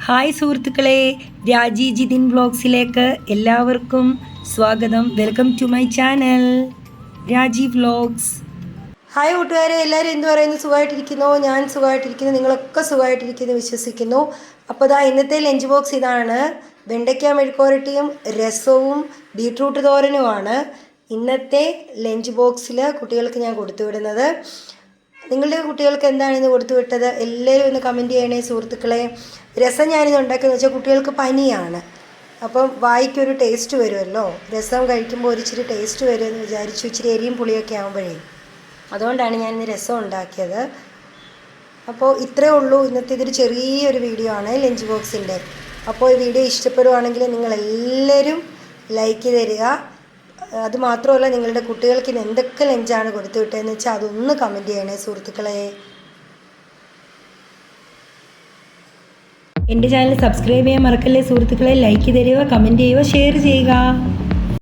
Hi സുഹൃത്തുക്കളെ, രാജി ജിതിൻ വ്ലോഗ്സിലേക്ക് എല്ലാവർക്കും സ്വാഗതം. വെൽക്കം ടു മൈ ചാനൽ രാജി വ്ലോഗ്സ്. ഹായ് കൂട്ടുകാരെ, എല്ലാവരും എന്ത് പറയുന്നു? സുഖമായിട്ടിരിക്കുന്നു? ഞാൻ സുഖമായിട്ടിരിക്കുന്നു. നിങ്ങളൊക്കെ സുഖമായിട്ടിരിക്കുന്നു വിശ്വസിക്കുന്നു. അപ്പോൾ ഇന്നത്തെ ലഞ്ച് ബോക്സ് ഇതാണ്. വെണ്ടയ്ക്ക മെഴുക്കുവരട്ടിയും രസവും ബീട്രൂട്ട് തോരനുമാണ് ഇന്നത്തെ ലഞ്ച് ബോക്സിൽ കുട്ടികൾക്ക് ഞാൻ കൊടുത്തുവിടുന്നത്. നിങ്ങളുടെ കുട്ടികൾക്ക് എന്താണ് ഇന്ന് കൊടുത്തുവിട്ടത്? എല്ലാവരും ഒന്ന് കമൻറ്റ് ചെയ്യണേ സുഹൃത്തുക്കളെ. രസം ഞാനിത് ഉണ്ടാക്കിയെന്ന് വെച്ചാൽ കുട്ടികൾക്ക് പനിയാണ്, അപ്പം വായിക്കൊരു ടേസ്റ്റ് വരുമല്ലോ. രസം കഴിക്കുമ്പോൾ ഒരിച്ചിരി ടേസ്റ്റ് വരുമെന്ന് വിചാരിച്ചു, ഇച്ചിരി എരിയും പുളിയൊക്കെ ആകുമ്പോഴേ. അതുകൊണ്ടാണ് ഞാനിന്ന് രസം ഉണ്ടാക്കിയത്. അപ്പോൾ ഇത്രയേ ഉള്ളൂ ഇന്നത്തെ. ഇതൊരു ചെറിയൊരു വീഡിയോ ആണ് ലഞ്ച് ബോക്സിൻ്റെ. അപ്പോൾ ഈ വീഡിയോ ഇഷ്ടപ്പെടുവാണെങ്കിൽ നിങ്ങളെല്ലാവരും ലൈക്ക് തരിക. അതുമാത്രമല്ല, നിങ്ങളുടെ കുട്ടികൾക്ക് ഇന്ന് എന്തൊക്കെ ലഞ്ചാണ് കൊടുത്തു വിട്ടതെന്ന് വെച്ചാൽ അതൊന്ന് കമൻറ്റ് ചെയ്യണേ സുഹൃത്തുക്കളെ. എൻ്റെ ചാനൽ സബ്സ്ക്രൈബ് ചെയ്യാൻ മറക്കല്ലേ സുഹൃത്തുക്കളെ. ലൈക്ക് തരിക, കമൻറ്റ് ചെയ്യുക, ഷെയർ ചെയ്യുക.